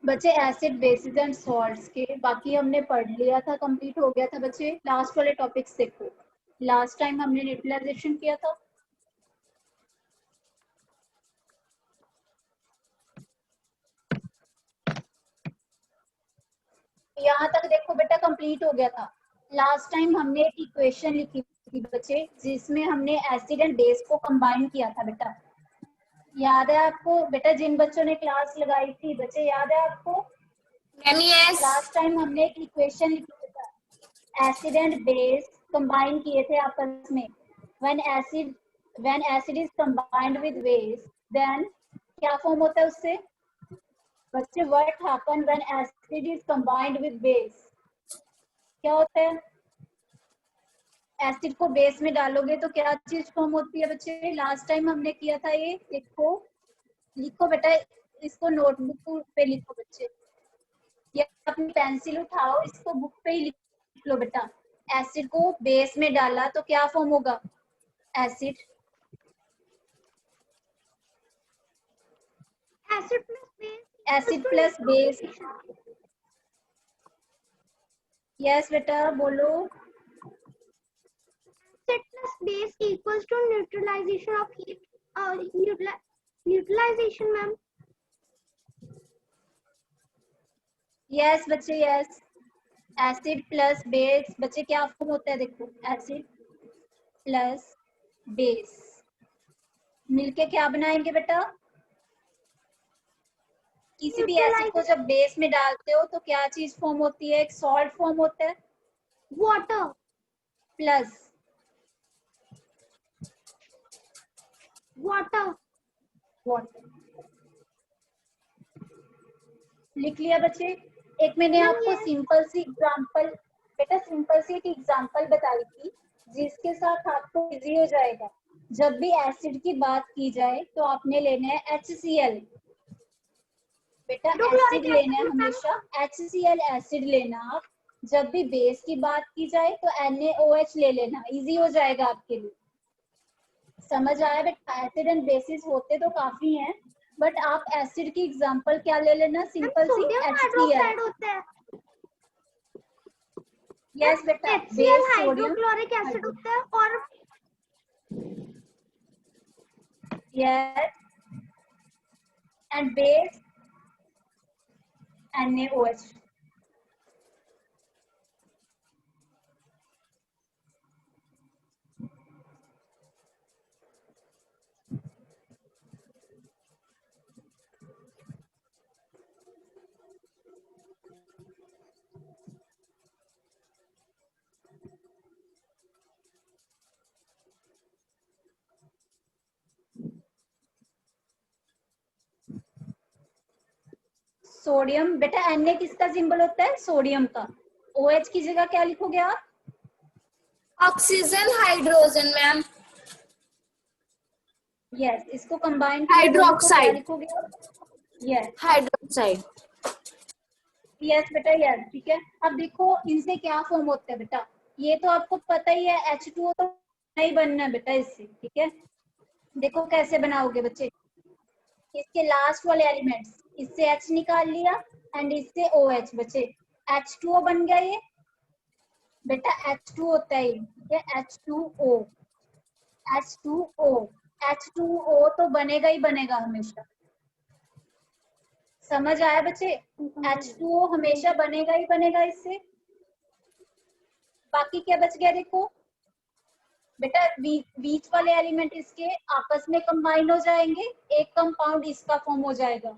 बच्चे acid basis and salts के बाकी हमने पढ़ लिया था, कंप्लीट हो गया था बच्चे। लास्ट वाले टॉपिक्स देखो, लास्ट टाइम हमने न्यूट्रलाइजेशन किया था। यहाँ तक देखो बेटा कंप्लीट हो गया था। लास्ट टाइम हमने एक इक्वेशन लिखी थी बच्चे, जिसमें हमने एसिड एंड बेस को कंबाइन किया था बेटा। याद है आपको बेटा? जिन बच्चों ने क्लास लगाई थी बच्चे, याद है आपको? Ma'am yes. लास्ट टाइम हमने एक इक्वेशन लिखी था, एसिड एंड बेस कंबाइन किए थे आपस में। When acid is combined with base, then क्या फॉर्म होता है उससे बच्चे? What happen when acid is combined with base? क्या होता है? एसिड को बेस में डालोगे तो क्या चीज फॉर्म होती है बच्चे? लास्ट टाइम हमने किया था ये, देखो लिखो बेटा, इसको नोटबुक पे लिखो बच्चे, या अपनी पेंसिल उठाओ, इसको बुक पे ही लिख लो बेटा। एसिड को बेस में डाला तो क्या फॉर्म होगा? Acid plus base. यस बेटा बोलो। Acid plus base equals to neutralization of heat. Neutralization, ma'am. Yes बच्चे यस। एसिड प्लस बेस बच्चे क्या फॉर्म होता है? देखो एसिड प्लस बेस मिलके क्या बनाएंगे बेटा? किसी भी एसिड को जब बेस में डालते हो तो क्या चीज फॉर्म होती है? एक सॉल्ट फॉर्म होता है, वाटर प्लस वाटर वाटर। लिख लिया बच्चे? एक मैंने आपको सिंपल सी एग्जांपल बेटा, सिंपल सी एक एग्जांपल बताई थी, जिसके साथ आपको इजी हो जाएगा। जब भी एसिड की बात की जाए तो आपने लेना है HCl बेटा, एसिड लेना है हमेशा, HCl एसिड लेना आप। जब भी बेस की बात की जाए तो NaOH ले लेना, इजी हो जाएगा आपके लिए। समझ आया बेटा? एसिड एंड बेसिस होते तो काफी हैं, बट आप एसिड की एग्जांपल क्या ले लेना? सिंपल सी HCl। यस बेटा, HCl हाइड्रोक्लोरिक एसिड होता है और yes and base NaOH। Sodium बेटा, Na किसका सिंबल होता है? सोडियम का। OH की जगह क्या लिखोगे आप? Oxygen hydrogen ma'am. यस, इसको कंबाइन करके हाइड्रोक्साइड। लिखोगे आप? Yes hydroxide. यस बेटा यस, ठीक है। अब देखो इनसे क्या फॉर्म होता है बेटा, ये तो आपको पता ही है, H2O तो नहीं बनना है बेटा इससे, ठीक है। देखो कैसे बनाओगे बच्चे, इसके लास्ट वाले एलिमेंट्स, इससे H निकाल लिया एंड इससे OH बचे, H2O बन गया ये बेटा। H2 होता है ये, ठीक है, H2O। H2O H2O तो बनेगा ही बनेगा हमेशा। समझ आया बच्चे? H2O हमेशा बनेगा ही बनेगा इससे। बाकी क्या बच गया देखो बेटा, बीच वाले एलिमेंट इसके आपस में कंबाइन हो जाएंगे, एक कंपाउंड इसका फॉर्म हो जाएगा।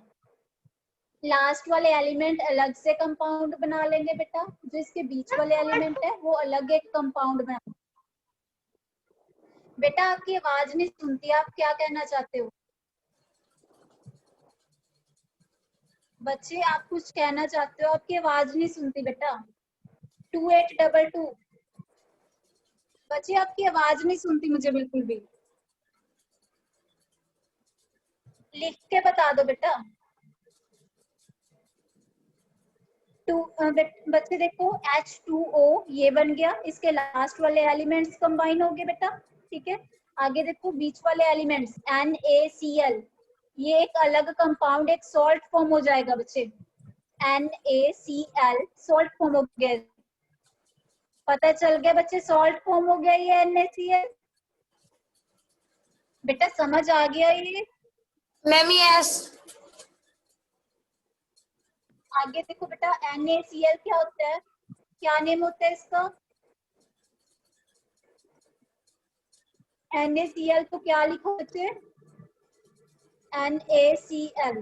लास्ट वाले एलिमेंट अलग से कंपाउंड बना लेंगे बेटा, जो इसके बीच वाले एलिमेंट है वो अलग एक कंपाउंड बना। बेटा आपकी आवाज नहीं सुनती, आप क्या कहना चाहते हो? बच्चे आप कुछ कहना चाहते हो, आपकी आवाज नहीं सुनती बेटा। 2822 बच्चे आपकी आवाज नहीं सुनती मुझे बिल्कुल भी। लिख के बता दो बेटा। बच्चे देखो H2O ये बन गया, इसके लास्ट वाले एलिमेंट्स कंबाइन हो गए बेटा, ठीक है। आगे देखो बीच वाले एलिमेंट्स NaCl, ये एक अलग कंपाउंड, एक सॉल्ट फॉर्म हो जाएगा बच्चे। NaCl सॉल्ट फॉर्म हो गया। पता चल गया बच्चे, सॉल्ट फॉर्म हो गया ये NaCl। बेटा समझ आ गया ये? Ma'am yes. आगे देखो बेटा, NaCl क्या होता है, क्या नेम होता है इसका? NaCl तो क्या लिखो बच्चे? NaCl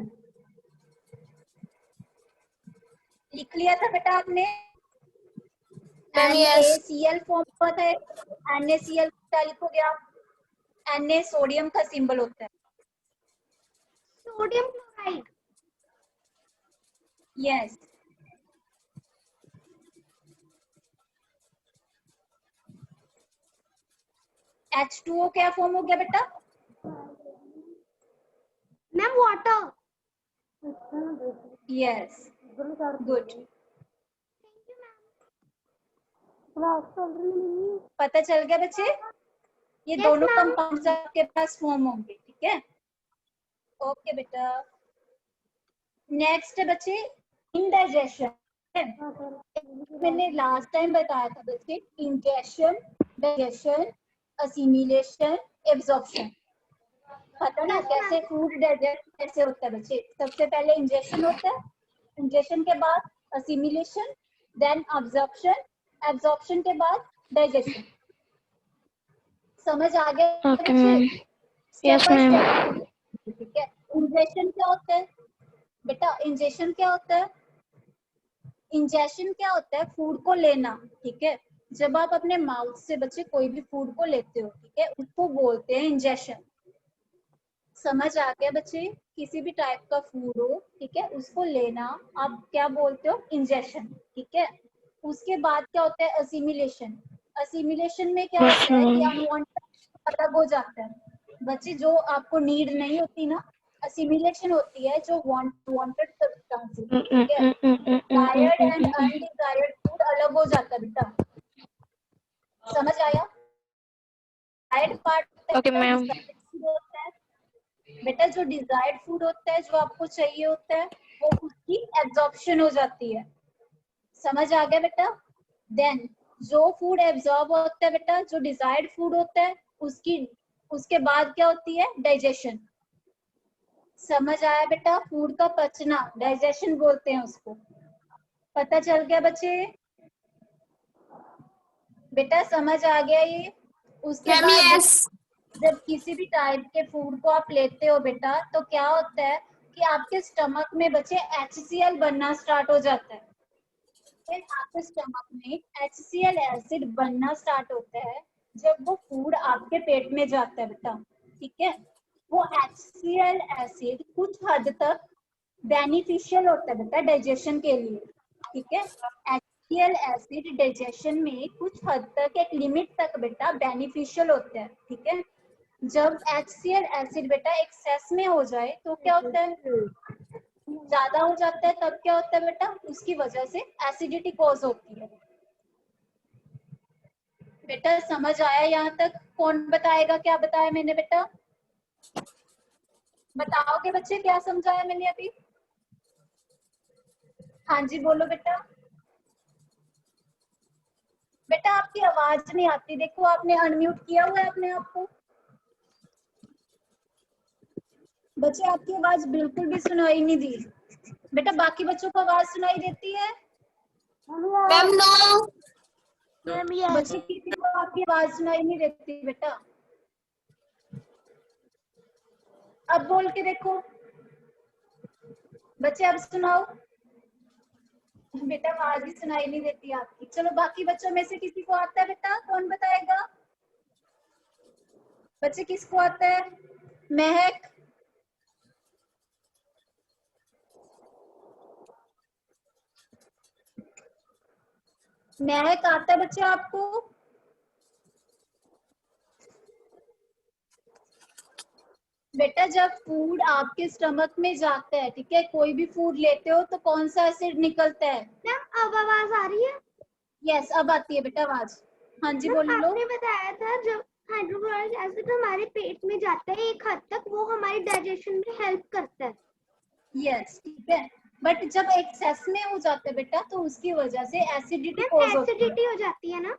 लिख लिया था बेटा आपने? Ma'am yes. NaCl फॉर्म हुआ था। NaCl क्या लिखोगे आप? Na सोडियम का सिंबल होता है। Sodium chloride. यस। H2O क्या फॉर्म हो गया बेटा? Ma'am water. Yes, good. पता चल गया बच्चे? ये Yes, दोनों ma'am. कंपाउंड्स आपके पास फॉर्म होंगे, ठीक है? ओके बेटा। नेक्स्ट है बच्चे इंडाइजेशन। मैंने लास्ट टाइम बताया था बच्चे, इंजेशन, डाइजेशन, असिमिलेशन, एब्जॉर्प्शन। पता ना Yes, कैसे ma'am. फूड डाइजेस्ट कैसे होता है बच्चे? सबसे पहले इंजेशन होता है, इंजेशन के बाद असिमिलेशन, देन अब्जॉर्प्शन, एब्जॉर्प्शन के बाद डाइजेशन। समझ आ गया ओके बच्चे? Ma'am. Step yes bye ma'am. Step, ठीक है? इंजेशन क्या होता है बेटा? इंजेशन क्या होता है? इंजेशन क्या होता है? फूड को लेना, ठीक है? जब आप अपने माउथ से बच्चे कोई भी फूड को लेते हो, ठीक है, उसको बोलते हैं इंजेशन। समझ आ गया बच्चे? किसी भी टाइप का फूड हो, ठीक है, उसको लेना आप क्या बोलते हो? इंजेशन, ठीक है? उसके बाद क्या होता है? असिमिलेशन। असिमिलेशन में क्या यस होता है कि मैम। अनवांटेड अलग हो जाता है बच्चे, जो आपको नीड नहीं होती ना। असिमिलेशन होती है जो वांटेड सब्सटेंसेस, ठीक है? डिजायर्ड एंड अनडिजायर्ड फूड अलग हो जाता है बेटा। समझ आया? Desired part okay ma'am. होता है बेटा, जो डिजायर्ड फूड होता है, जो आपको चाहिए होता है, वो उसकी एब्जॉर्प्शन हो जाती है। समझ आ गया बेटा? देन जो फूड एब्जॉर्ब होता है बेटा, जो डिजायर्ड फूड होता है, उसके बाद क्या होती है? डाइजेशन। समझ आया बेटा? फूड का पचना डाइजेशन बोलते हैं उसको। पता चल गया बच्चे? बेटा समझ आ गया ये? उसके मैम बाद यस। जब किसी भी टाइप के फूड को आप लेते हो बेटा, तो क्या होता है कि आपके स्टमक में बच्चे HCl बनना स्टार्ट हो जाता है। आपके स्टमक में HCl एसिड बनना स्टार्ट होता है जब वो फूड आपके पेट में जाता है बेटा, ठीक है? वो HCl एसिड कुछ हद तक बेनिफिशियल होता है बेटा डाइजेशन के लिए, ठीक है? HCl एसिड डाइजेशन में कुछ हद तक, एक लिमिट तक बेटा बेनिफिशियल होता है, ठीक है? जब HCl एसिड बेटा एक्सेस में हो जाए तो क्या होता है? ज्यादा हो जाता है, तब क्या होता है बेटा? उसकी वजह से एसिडिटी कॉज होती है। बेटा समझ आया यहाँ तक? कौन बताएगा क्या बताया मैंने बेटा? बताओगे बच्चे क्या समझाया मैंने अभी? हाँ जी बोलो बेटा। बेटा आपकी आवाज नहीं आती, देखो आपने अनम्यूट किया हुआ है अपने आप को। बच्चे आपकी आवाज बिल्कुल भी सुनाई नहीं दी बेटा। बाकी बच्चों को आवाज सुनाई देती है? Ma'am no. बच्चे किसी को आपकी आवाज सुनाई नहीं देती बेटा। अब बोल के देखो बच्चे, अब सुनाओ। बेटा आवाज ही सुनाई नहीं देती आपकी। चलो बाकी बच्चों में से किसी को आता है बेटा? कौन बताएगा? बच्चे किसको आता है? महक, महक आता है बच्चे आपको? बेटा जब फूड आपके स्टमक में जाता है, ठीक है, कोई भी फूड लेते हो तो कौन सा एसिड निकलता है? मैम अब आवाज आ रही है? यस अब आती है बेटा आवाज। हाँ जी मैम बोल लो। आपने बताया था जब हाइड्रोक्लोरिक एसिड हमारे पेट में जाता है एक हद तक, वो हमारी डाइजेशन में हेल्प करता है। यस ठीक है। बट जब एक्सेस में हो जाता है बेटा तो उसकी वजह से एसिडिटी कॉज होती है। एसिडिटी हो जाती है ना?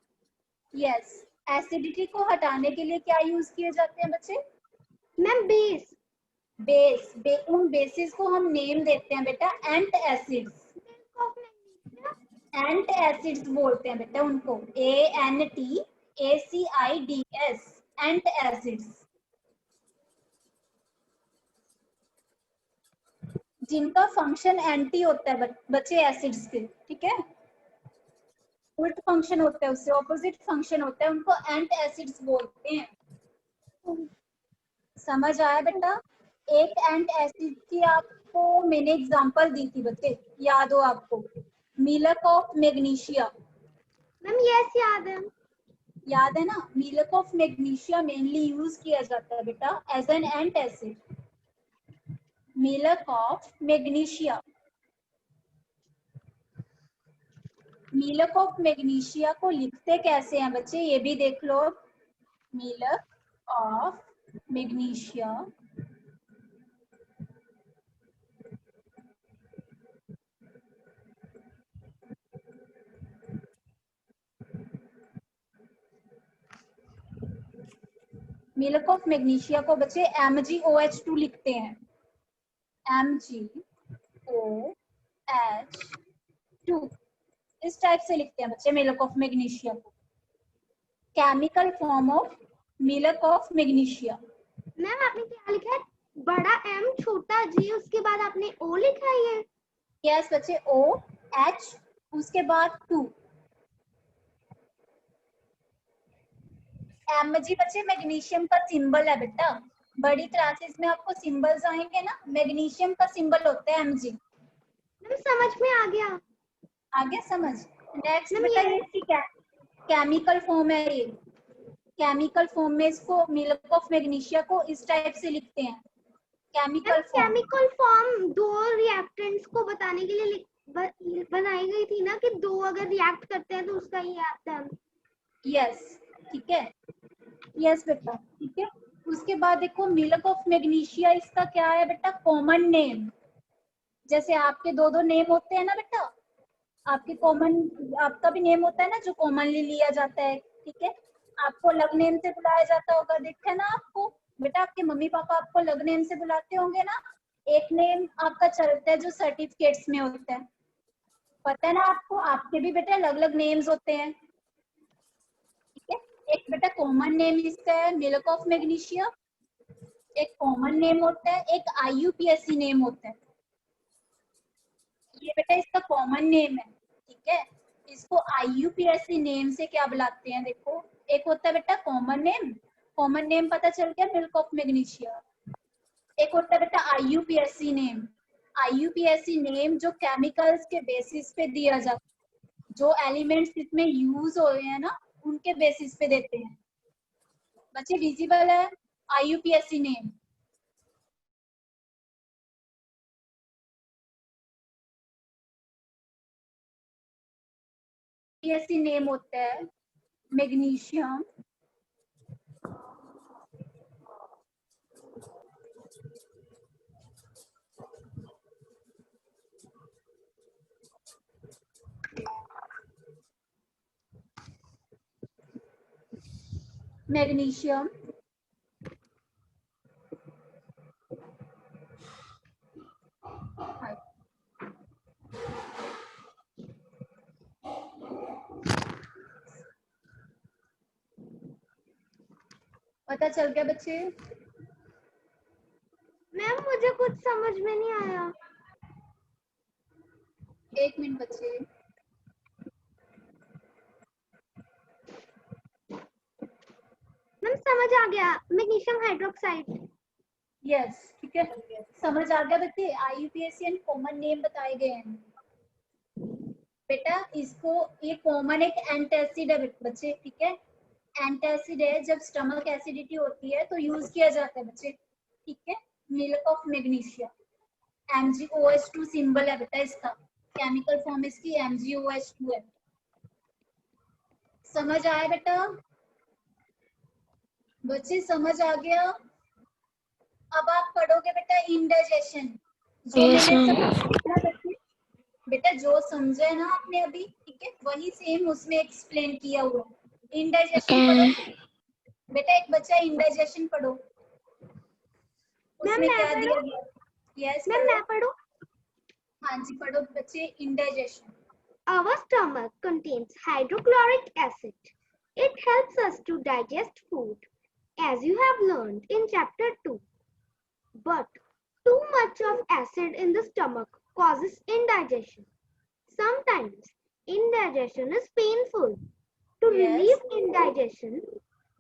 यस, एसिडिटी को हटाने के लिए क्या यूज किए जाते हैं बच्चे? Ma'am base. उन बेसिस को हम नेम देते हैं बेटा एंट एसिड्स। एंट एसिड्स बोलते हैं बेटा उनको, ANTACIDS, एंट एसिड्स, जिनका फंक्शन एंटी होता है बच्चे एसिड्स के, ठीक है, उल्ट फंक्शन होता है, उससे ऑपोजिट फंक्शन होता है, उनको एंट एसिड्स बोलते हैं। समझ आया बेटा? एक एंट एसिड की आपको मैंने एग्जांपल दी थी बच्चे, याद हो आपको, milk of magnesia. Ma'am yes याद है। याद है ना? Milk of magnesia mainly use किया जाता है बेटा as an antacid. Milk of magnesia, milk of magnesia को लिखते कैसे हैं बच्चे, ये भी देख लो। Milk of magnesia milk of magnesia को बच्चे MgOH2 लिखते हैं, MgOH2 इस टाइप से लिखते हैं बच्चे मिल्क ऑफ मैग्नीशिया को। Chemical form of milk of magnesia. Ma'am आपने क्या लिखा है? बड़ा M छोटा G उसके बाद आपने O लिखा है ये? यस बच्चे, OH उसके बाद 2। Mg बच्चे मैग्नीशियम का सिंबल है बेटा, बड़ी क्लासेस में आपको सिंबल्स आएंगे ना, मैग्नीशियम का सिंबल होता है Mg। मैम समझ में आ गया। आगे समझ। नेक्स्ट मैम बेटा ये इसकी केमिकल फॉर्म है, ये केमिकल फॉर्म में इसको मिल्क ऑफ मैग्नीशिया को इस टाइप से लिखते हैं, केमिकल फॉर्म। केमिकल फॉर्म दो रिएक्टेंट्स को बताने के लिए बनाई गई थी ना, कि दो अगर रिएक्ट करते हैं तो उसका ये आता है। यस ठीक है, यस बेटा ठीक है। उसके बाद देखो मिल्क ऑफ मैग्नीशिया, इसका क्या है बेटा, कॉमन नेम। जैसे आपके दो दो नेम होते हैं ना बेटा, आपके कॉमन, आपका भी नेम होता है ना जो कॉमनली लिया जाता है, ठीक है। आपको अलग नेम से बुलाया जाता होगा, देखा है ना आपको बेटा, आपके मम्मी पापा आपको अलग नेम से बुलाते होंगे ना। एक नेम आपका चलता है जो सर्टिफिकेट्स में होता है, पता है ना आपको, आपके भी बेटा अलग अलग नेम्स होते हैं, ठीक है। एक बेटा कॉमन नेम इसका है मिल्क ऑफ मैग्नीशिया, एक कॉमन नेम होता है, एक IUPAC नेम होता है। ये बेटा इसका कॉमन नेम है, ठीक है। इसको IUPAC नेम से क्या बुलाते हैं देखो, एक होता है बेटा कॉमन नेम, कॉमन नेम पता चल गया मिल्क ऑफ मैग्नीशिया। एक होता है बेटा IUPAC नेम, IUPAC नेम जो केमिकल्स के बेसिस पे दिया जाता है, जो एलिमेंट्स इसमें यूज हो रहे हैं ना उनके बेसिस पे देते हैं। बच्चे विजिबल है IUPAC नेम? IUPAC नेम होता है मैग्नीशियम मैग्नीशियम पता चल गया बच्चे? मैम मुझे कुछ समझ में नहीं आया। एक मिनट बच्चे, मैम समझ आ गया, मैग्नीशियम हाइड्रोक्साइड। यस ठीक है, समझ आ गया बच्चे। IUPAC एंड कॉमन नेम बताए गए हैं बेटा। इसको, ये कॉमन एक एंटासिड है बच्चे, ठीक है। एंटासिड है, जब स्टमक एसिडिटी होती है तो यूज किया जाता है बच्चे, ठीक है। Milk of magnesia, MgOH2 symbol है बेटा इसका, केमिकल फॉर्म इसकी MgOH2 है। समझ आया बेटा बच्चे? समझ आ गया? अब आप पढ़ोगे बेटा इंडाइजेशन, जो मैंने सब बच्चे जो समझा है ना आपने अभी, ठीक है, वही सेम उसमें एक्सप्लेन किया हुआ है। इंडाइजेशन पढ़ो बेटा, एक बच्चा इंडाइजेशन पढ़ो, उसमें क्या दिया गया? यस मैम मैं पढ़ूं? हाँ जी पढ़ो बच्चे, indigestion. Our stomach contains hydrochloric acid. It helps us to digest food, as you have learned in chapter 2. But too much of acid in the stomach causes indigestion. Sometimes indigestion is painful. To relieve indigestion,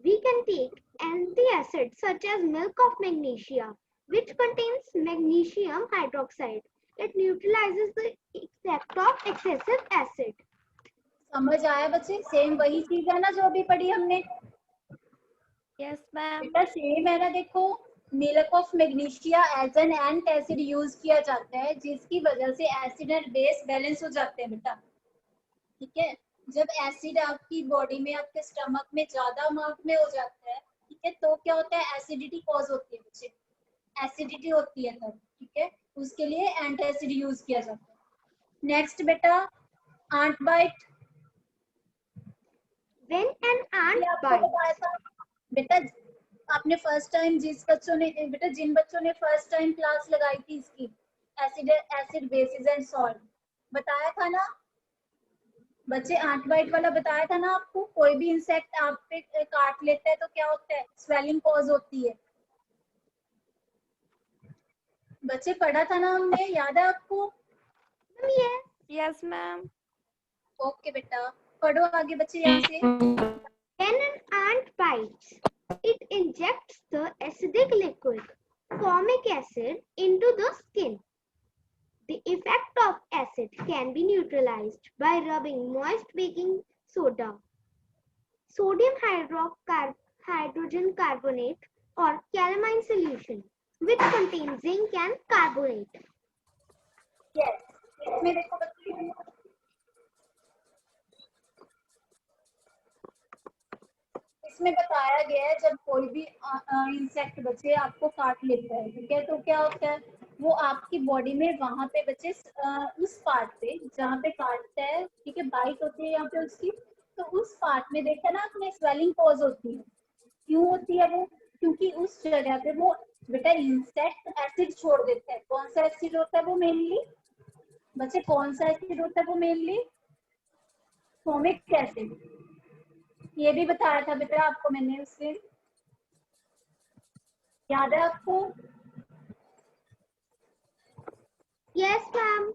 we can take antacids such as milk of magnesia, which contains magnesium hydroxide. It neutralizes the effect of excessive acid. समझ आया बच्चे? Same वही चीज है ना जो अभी पढ़ी हमने? Yes ma'am. बेटा सेम है ना, देखो milk of magnesia as an antacid use किया जाता है, जिसकी वजह से एसिड एंड बेस बैलेंस हो जाते हैं बेटा, ठीक है। जब एसिड आपकी बॉडी में, आपके स्टमक में ज्यादा अमाउंट में हो जाता है, ठीक है, तो क्या होता है? एसिडिटी कॉज होती है बच्चे, एसिडिटी होती है तब, ठीक है, उसके लिए एंटासिड यूज किया जाता है। नेक्स्ट बेटा, ant bite. When an ant bites, बेटा आपने फर्स्ट टाइम जिस बच्चों ने, बेटा जिन बच्चों ने फर्स्ट टाइम क्लास लगाई थी इसकी, एसिड बेसिस एंड सॉल्ट, बताया था ना बच्चे? आंट बाइट वाला बताया था ना आपको? कोई भी इंसेक्ट आप पे काट लेता है तो क्या होता है? स्वेलिंग कॉज होती है। बच्चे पढ़ा था ना हमने, याद है आपको? Yes ma'am. ओके बेटा, पढ़ो आगे बच्चे यहाँ से। when an ant bites, it injects the acidic liquid, formic acid, into the skin. The effect of acid can be neutralized by rubbing moist baking soda, sodium hydrogen carbonate, or calamine solution, which contains zinc and carbonate. Yes, इसमें देखो बच्चे, इसमें बताया गया है जब कोई भी इंसेक्ट बच्चे आपको काट लेता है, ठीक है, तो क्या होता है? वो आपकी बॉडी में वहां पे बच्चे उस पार्ट पे जहाँ पे काटता है, ठीक है, बाइट होती है यहाँ पे उसकी, तो उस पार्ट में देखा ना आपने, स्वेलिंग कॉज होती है। क्यों होती है वो? क्योंकि उस जगह पे वो बेटा इंसेक्ट एसिड छोड़ देता है। कौन सा एसिड होता है वो मेनली बच्चे? कौन सा एसिड होता है वो मेनली? Formic acid. ये भी बताया था बेटा आपको मैंने उस दिन, याद है आपको? Yes, ma'am.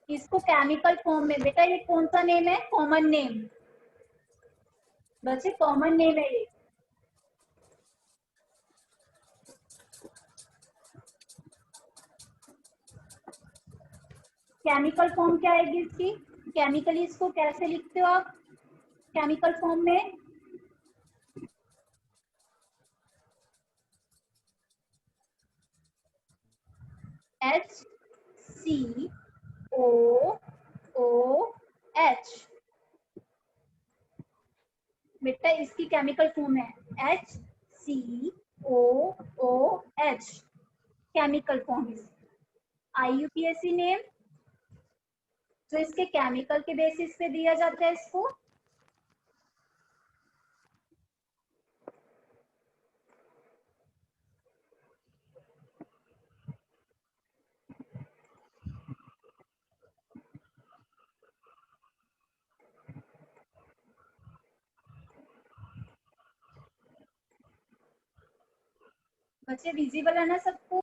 इसको केमिकल फॉर्म में बेटा, ये कौन सा नेम है? कॉमन नेम बच्चे, कॉमन नेम है ये। केमिकल फॉर्म क्या आएगी इसकी? केमिकली इसको कैसे लिखते हो आप केमिकल फॉर्म में? HCOOH बेटा, इसकी केमिकल फॉर्म है HCOOH, chemical form. IUPAC name जो इसके केमिकल के बेसिस पे दिया जाता है इसको। बच्चे विजिबल है ना सबको?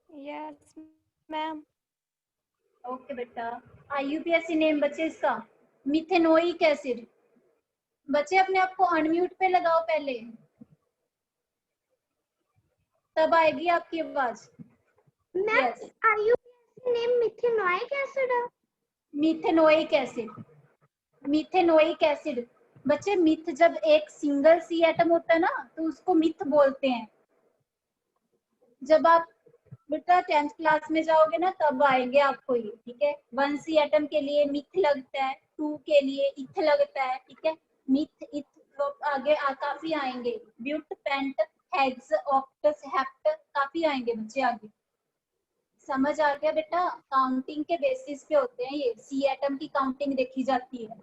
Yes ma'am. ओके बेटा, IUPAC नेम बच्चे इसका मिथेनोइक एसिड। बच्चे अपने आप को अनम्यूट पे लगाओ पहले, तब आएगी आपकी आवाज। Ma'am, IUPAC name methanoic acid है। मिथेनोइक एसिड, मिथेनोइक एसिड बच्चे। मिथ जब एक सिंगल सी एटम होता है ना, तो उसको मिथ बोलते हैं। जब आप बेटा 10th क्लास में जाओगे ना, तब आएंगे आपको ये, ठीक है। 1 सी एटम के लिए मिथ लगता है, 2 के लिए इथ लगता है, ठीक है। मिथ इथ आ काफी आएंगे, ब्यूट, पेंट, हेक्स, ऑक्टस, हेप्ट, काफी आएंगे बच्चे आगे। समझ आ गया बेटा? काउंटिंग के बेसिस पे होते हैं ये, सी एटम की काउंटिंग देखी जाती है।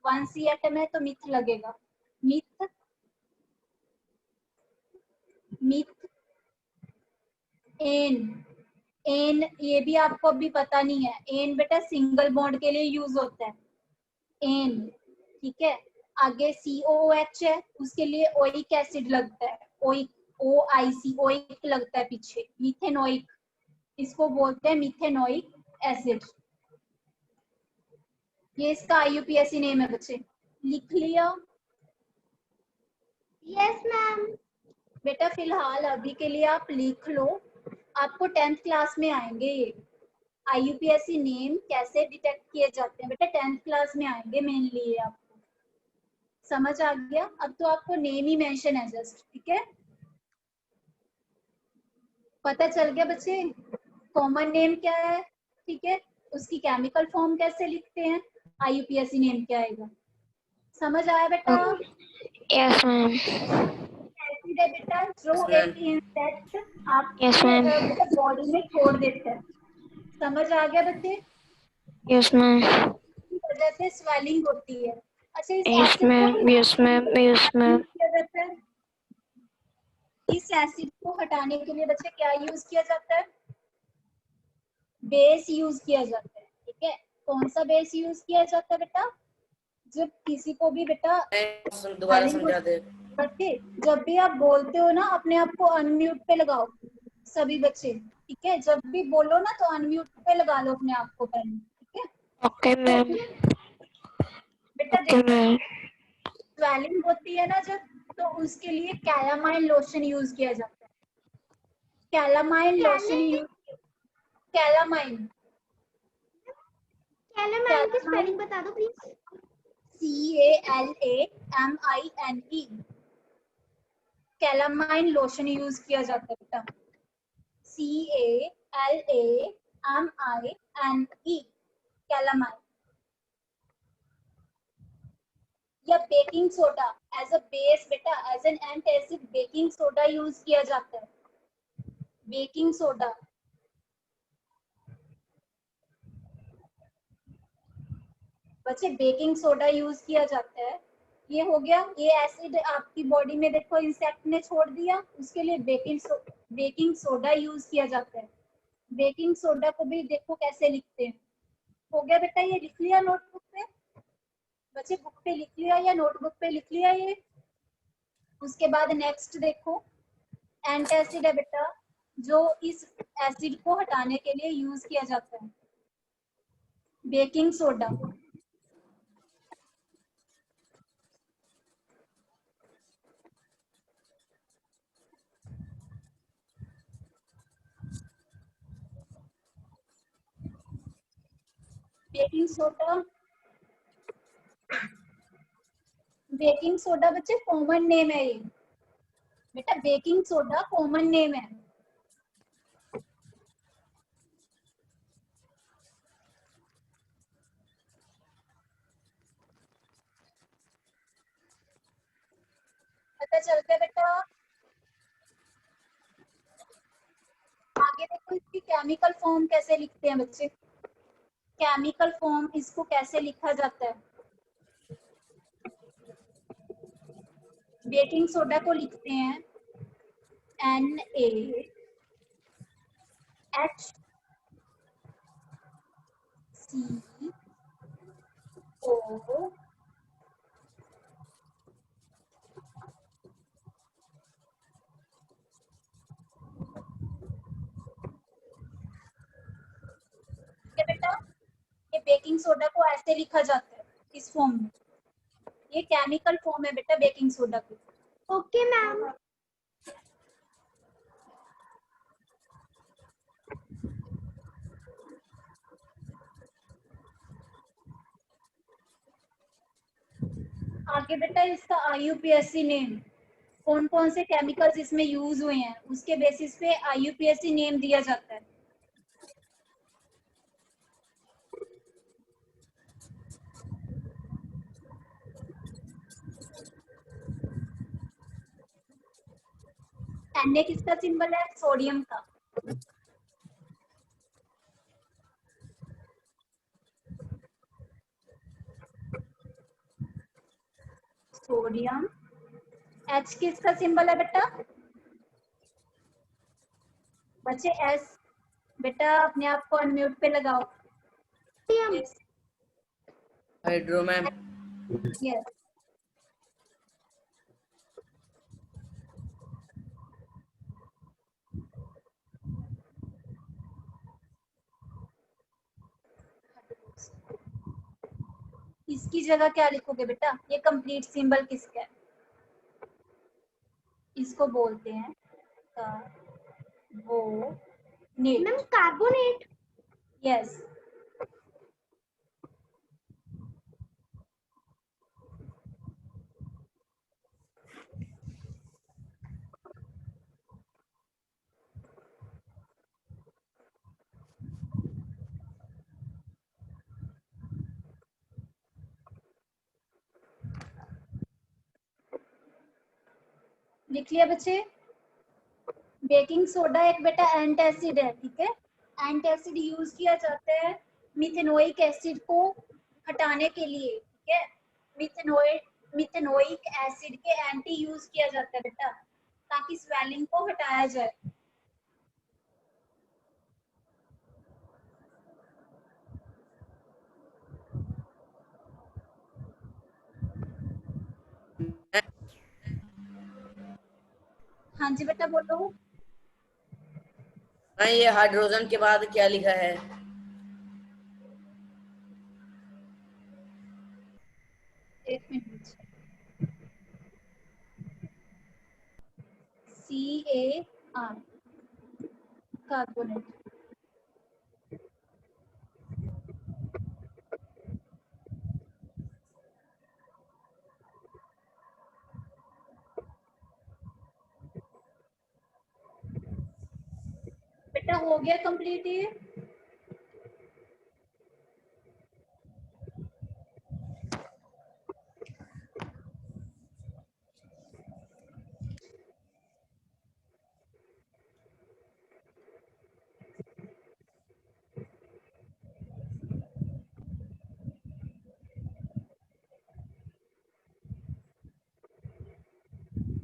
1 सी एटम है तो मिथ लगेगा, मिथ, मिथ, एन, एन ये भी आपको अभी पता नहीं है, एन बेटा सिंगल बॉन्ड के लिए यूज होता है, एन, ठीक है। आगे COOH है, उसके लिए ओइक एसिड लगता है, ओइक, OIC, ओइक लगता है पीछे, मिथेनोइक, इसको बोलते हैं मिथेनोइक एसिड। ये इसका IUPAC नेम है बच्चे, लिख लिया? Yes ma'am. बेटा फिलहाल अभी के लिए आप लिख लो, आपको 10th क्लास में आएंगे ये IUPAC नेम कैसे डिटेक्ट किए जाते हैं, बेटा 10th क्लास में आएंगे मेनली ये आपको। समझ आ गया? अब तो आपको नेम ही मेंशन है जस्ट, ठीक है, पता चल गया बच्चे कॉमन नेम क्या है, ठीक है, उसकी केमिकल फॉर्म कैसे लिखते हैं, IUPAC नेम क्या आएगा। समझ आया बेटा? Yes ma'am. एसिड है बेटा जो एक इंसेक्ट Yes, आपके ma'am. बेटा बॉडी में छोड़ देता है। समझ आ गया बच्चे? Yes ma'am. की वजह से स्वेलिंग होती है। अच्छा इस यस एसिड को ma'am, yes ma'am, yes ma'am. किया जाता है, इस एसिड को हटाने के लिए बच्चे क्या यूज किया जाता है, बेस यूज किया जाता है, ठीक है। कौन सा बेस यूज किया जाता है बेटा, जब किसी को भी बेटा दोबारा समझा दे। बच्चे जब भी आप बोलते हो ना अपने आप को अनम्यूट पे लगाओ सभी बच्चे, ठीक है, जब भी बोलो ना तो अनम्यूट पे लगा लो अपने आप को पहले, ठीक है। ओके मैम, बेटा ओके मैम। स्वेलिंग होती है ना जब, तो उसके लिए कैलामाइन लोशन यूज किया जाता है, calamine lotion use, calamine, calamine की स्पेलिंग बता दो please. CALAMINE, calamine lotion use किया जाता है बेटा, CALAMINE, कैलामाइन। या baking soda as a base बेटा, as an antacid baking soda use किया जाता है, बेकिंग सोडा। बच्चे बेकिंग सोडा यूज किया जाता है, ये हो गया, ये एसिड आपकी बॉडी में देखो इंसेक्ट ने छोड़ दिया, उसके लिए बेकिंग सोडा यूज किया जाता है। बेकिंग सोडा को भी देखो कैसे लिखते हैं। हो गया बेटा, ये लिख लिया नोटबुक पे बच्चे, बुक पे लिख लिया या नोटबुक पे लिख लिया ये। उसके बाद नेक्स्ट देखो, एंटासिड है बेटा जो इस एसिड को हटाने के लिए यूज किया जाता है, baking soda. Baking soda, baking soda बच्चे कॉमन नेम है ये बेटा, बेकिंग सोडा कॉमन नेम है। पता चलता है बेटा? आगे देखो इसकी केमिकल फॉर्म कैसे लिखते हैं बच्चे, केमिकल फॉर्म इसको कैसे लिखा जाता है। बेकिंग सोडा को लिखते हैं NaHCO, ठीक है बेटा, ये बेकिंग सोडा को ऐसे लिखा जाता है इस फॉर्म में, ये केमिकल फॉर्म है बेटा बेकिंग सोडा की। Okay ma'am. आगे बेटा इसका IUPAC नेम, कौन कौन से केमिकल्स इसमें यूज हुए हैं उसके बेसिस पे IUPAC नेम दिया जाता है। Na किसका सिंबल है? सोडियम का। सोडियम। H किसका सिंबल है बेटा? बच्चे S। बेटा अपने आप को अनम्यूट पे लगाओ। Yes. Hydro ma'am. Yes. इसकी जगह क्या लिखोगे बेटा? ये कंप्लीट सिंबल किसका है? इसको बोलते हैं कार्बोनेट। Ma'am carbonate. यस। लिख लिया बच्चे? बेकिंग सोडा एक बेटा एंटासिड है, ठीक है। एंटासिड यूज किया जाता है मिथेनोइक एसिड को हटाने के लिए, ठीक है। मिथेनोइक एसिड के एंटी यूज किया जाता है बेटा, ताकि स्वेलिंग को हटाया जाए। हाँ जी बेटा बोलो। हाँ, ये हाइड्रोजन के बाद क्या लिखा है? एक मिनट। CaR carbonate. बेटा हो गया कंप्लीट ये?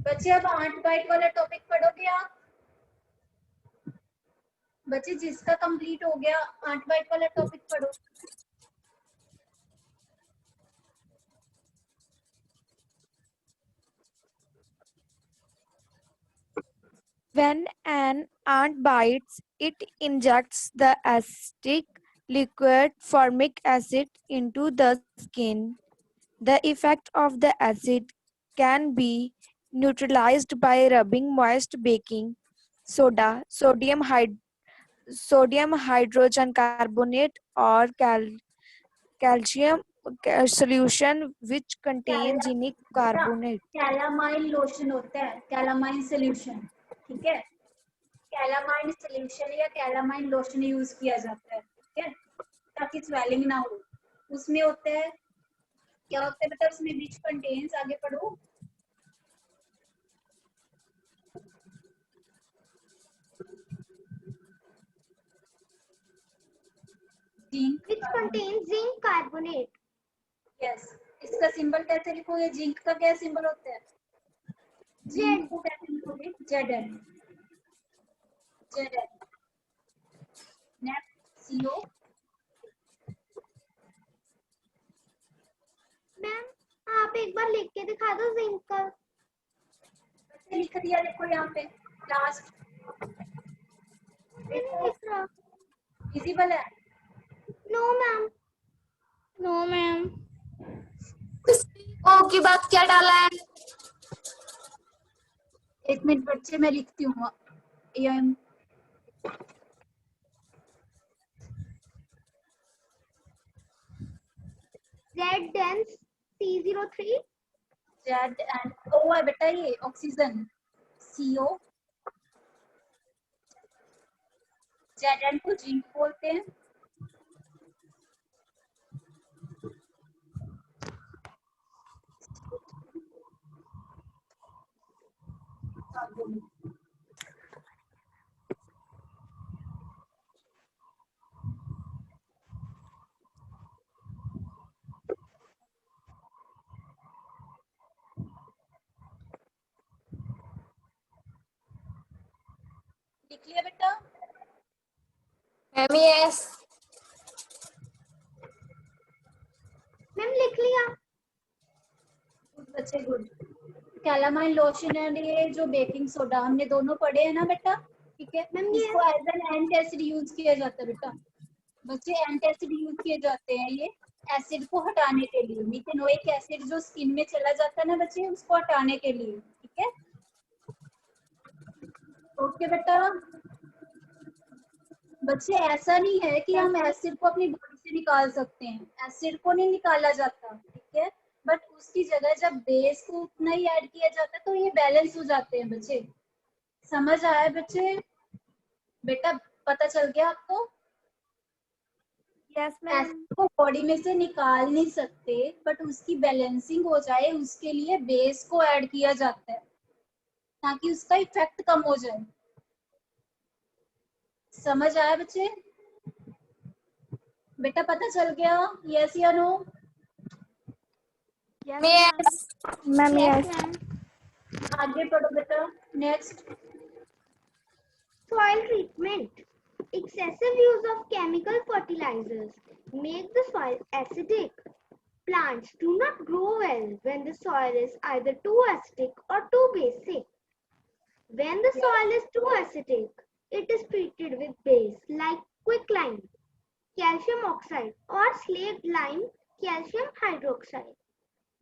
बच्चे अब 8 बाइट वाला टॉपिक पढ़ोगे आप? बच्चे जिसका कंप्लीट हो गया 8 बाइट वाला टॉपिक पढ़ो। When an ant bites, it injects the acidic liquid formic acid into the skin. The effect of the acid can be neutralized by rubbing moist baking soda, sodium hydrogen carbonate, or calcium solution which contain zinc carbonate. Calamine lotion होता है, calamine solution, ठीक है। Calamine solution या calamine lotion use किया जाता है, ठीक है, ताकि स्वेलिंग ना हो। उसमें होता है, क्या होता है बेटा उसमें? विच कंटेन्स, आगे पढ़ो। Zinc. Which contains zinc carbonate. Yes. इसका सिंबल कैसे लिखोगे? जिंक का क्या सिंबल होता है? जिंक को कैसे लिखोगे? Zn। Zn। Next CO। Ma'am आप एक बार लिख के दिखा दो जिंक का। लिख दिया, देखो यहाँ पे लास्ट। नहीं लिख रहा। विजिबल है? No ma'am. No ma'am. ओ की बात क्या डाला है? एक मिनट बच्चे मैं लिखती हूँ। Z dense C03। Z N O है बेटा, ये ऑक्सीजन CO। जेड एंड को जिंक बोलते हैं। लिख लिया बेटा? Ma'am yes. मैम लिख लिया। बच्चे गुड। कैलामाइन लोशन एंड ये जो बेकिंग सोडा हमने दोनों पढ़े हैं ना बेटा, ठीक है। मैम ये इसको एज एन एंटासिड यूज किया जाता है बेटा। बच्चे एंटासिड यूज किए जाते हैं ये एसिड को हटाने के लिए। मिथेनोइक एसिड जो स्किन में चला जाता है ना बच्चे, उसको हटाने के लिए, ठीक है। ओके बेटा। बच्चे ऐसा नहीं है कि हम एसिड को अपनी बॉडी से निकाल सकते हैं, एसिड को नहीं निकाला जाता, ठीक है। बट उसकी जगह जब बेस को उतना ही ऐड किया जाता है तो ये बैलेंस हो जाते हैं बच्चे। समझ आया बच्चे? बेटा पता चल गया आपको? Yes, ma'am. एसिड को बॉडी में से निकाल नहीं सकते, बट उसकी बैलेंसिंग हो जाए उसके लिए बेस को ऐड किया जाता है ताकि उसका इफेक्ट कम हो जाए। समझ आया बच्चे? बेटा पता चल गया? यस या no? Yes, Yes. ma'am. Yes, Yes. ma'am. आगे पढ़ो बेटा। Next. soil treatment. Excessive use of chemical fertilizers make the soil acidic. Plants do not grow well when the soil is either too acidic or too basic. When the soil is too acidic, it is treated with base like quicklime, calcium oxide, or slaked lime, calcium hydroxide.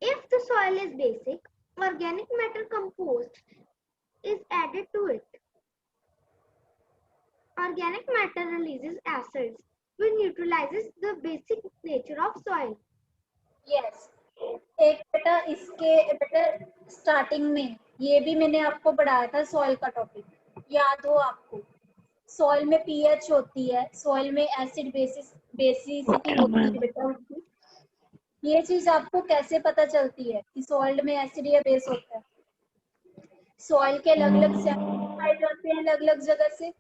If the soil is basic, organic matter compost is added to it. Organic matter releases acids which neutralizes the basic nature of soil. Yes. एक बेटा इसके बेटा starting में ये भी मैंने आपको पढ़ाया था, सॉइल का टॉपिक याद हो आपको? सॉइल में पीएच होती है, सॉइल में एसिड बेसिसिटी होती है बेटा उसकी। ये चीज आपको कैसे पता चलती है कि सॉइल में एसिड या बेस होता है? सॉइल के अलग अलग सैंपल पाए जाते हैं अलग अलग जगह से,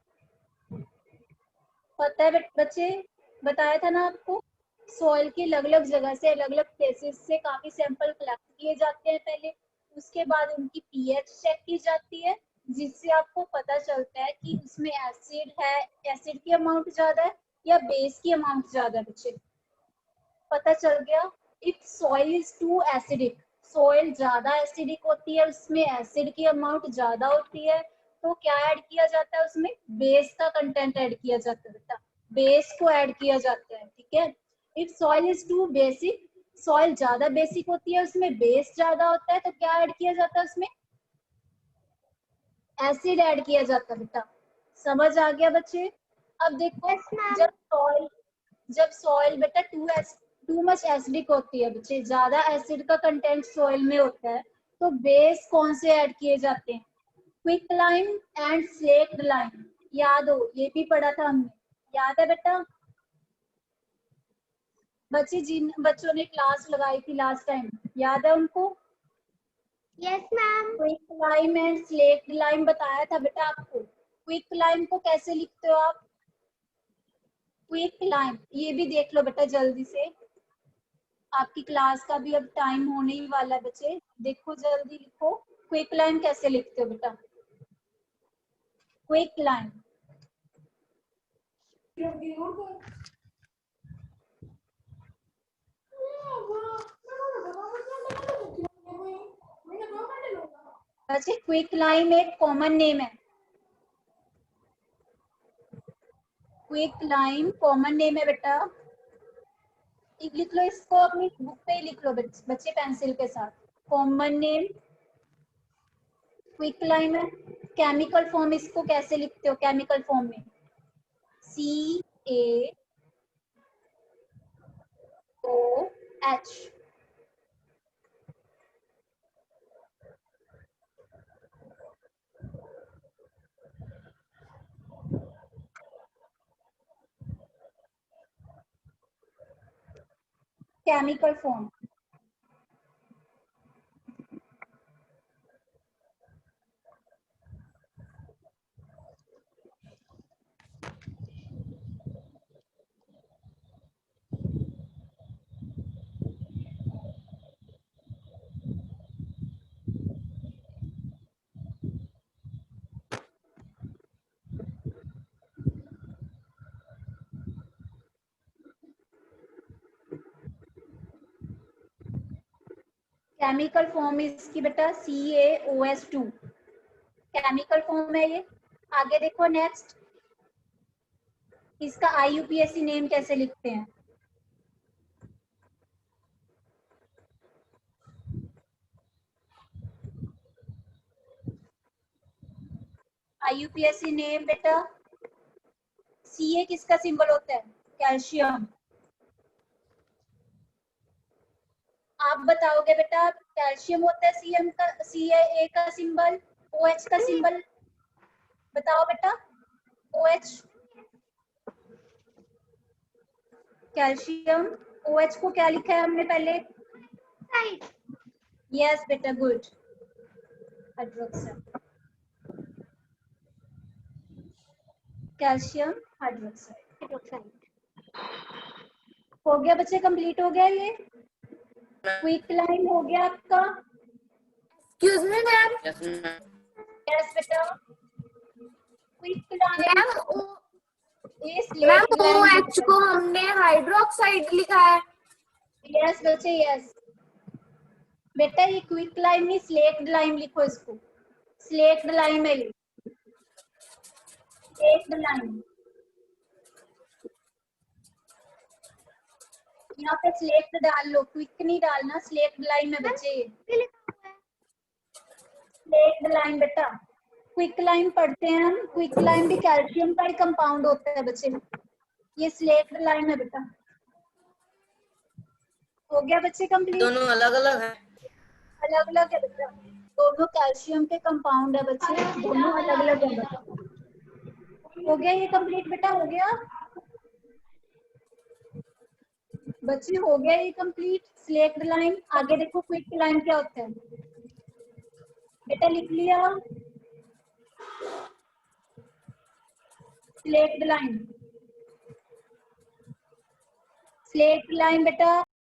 पता है बच्चे? बताया था ना आपको। सॉइल की अलग अलग जगह से अलग अलग प्लेसेस से काफी सैंपल कलेक्ट किए जाते हैं पहले, उसके बाद उनकी पीएच चेक की जाती है जिससे आपको पता चलता है कि उसमें एसिड है, एसिड की अमाउंट ज्यादा है या बेस की अमाउंट ज्यादा है बच्चे। पता चल गया? If soil is too acidic, soil ज्यादा एसिडिक होती है, उसमें एसिड की अमाउंट ज्यादा होती है, तो क्या ऐड किया जाता है उसमें? बेस का कंटेंट ऐड किया जाता है बेटा, बेस को ऐड किया जाता है, ठीक है। If soil is too basic, soil ज्यादा बेसिक होती है, उसमें बेस ज्यादा होता है, तो क्या ऐड किया जाता है उसमें? एसिड ऐड किया जाता है बेटा। समझ आ गया बच्चे? अब देखो, Yes, ma'am. जब सॉइल बेटा टू मच एसिडिक होती है बच्चे, ज्यादा एसिड का कंटेंट सॉइल में होता है, तो बेस कौन से ऐड किए जाते हैं? Quick lime and slaked lime. याद हो, ये भी पढ़ा था हमने, याद है बेटा? बच्चे जिन बच्चों ने क्लास लगाई थी लास्ट टाइम, याद है उनको? Yes, ma'am. Quick lime and slaked lime बताया था बेटा आपको। क्विक लाइम को कैसे लिखते हो आप? क्विक लाइम, ये भी देख लो बेटा जल्दी से, आपकी क्लास का भी अब टाइम होने ही वाला है बच्चे, देखो जल्दी लिखो। क्विक लाइम कैसे लिखते हो बेटा? क्विक लाइम बच्चे, क्विक लाइम एक कॉमन नेम है, क्विक लाइम कॉमन नेम है बेटा। लिख लो इसको, अपनी बुक पे ही लिख लो बच्चे पेंसिल के साथ, कॉमन नेम क्विक लाइम है। केमिकल फॉर्म इसको कैसे लिखते हो? केमिकल फॉर्म में CaOH, chemical form. Chemical form इसकी बेटा CaOH2 केमिकल फॉर्म है ये। आगे देखो नेक्स्ट, इसका IUPAC नेम कैसे लिखते हैं? IUPAC नेम बेटा, Ca किसका सिंबल होता है? कैल्शियम। आप बताओगे बेटा, कैल्शियम होता है Cm का, Ca का सिंबल, OH का सिंबल बताओ बेटा। OH कैल्शियम, OH को क्या लिखा है हमने पहले? यस बेटा, गुड, हाइड्रोक्साइड, कैल्शियम हाइड्रोक्साइड। हो गया बच्चे, कंप्लीट हो गया ये। क्विक लाइन हो गया आपका। Excuse me ma'am. Yes ma'am. Yes बेटा, क्विक लाइन मैम इस मैम लेट लाइन। OH को हमने हाइड्रोक्साइड लिखा है। यस बच्चे, यस बेटा, ये क्विक लाइन नहीं, स्लेक्ड लाइन लिखो इसको। स्लेक्ड लाइन में लिखो, स्लेक्ड लाइन। यहाँ पे स्लेक्ट डाल लो, क्विक नहीं डालना, स्लेक्ट लाइन में बच्चे। स्लेक्ड लाइन बेटा, क्विक लाइन पढ़ते हैं हम। क्विक लाइन भी कैल्शियम का ही कंपाउंड होता है बच्चे। ये स्लेक्ड लाइन है बेटा। हो गया बच्चे कंप्लीट? दोनों अलग अलग हैं। अलग अलग है बेटा, दोनों कैल्शियम के कंपाउंड है बच्चे, दोनों अलग अलग है बेटा। हो गया ये कंप्लीट बेटा? हो गया बच्चे, हो गया ये कंप्लीट। Slaked line. आगे देखो क्विक लाइन क्या होता है बेटा, लिख लिया? स्लेक्ड लाइन, स्लेक्ड लाइन बेटा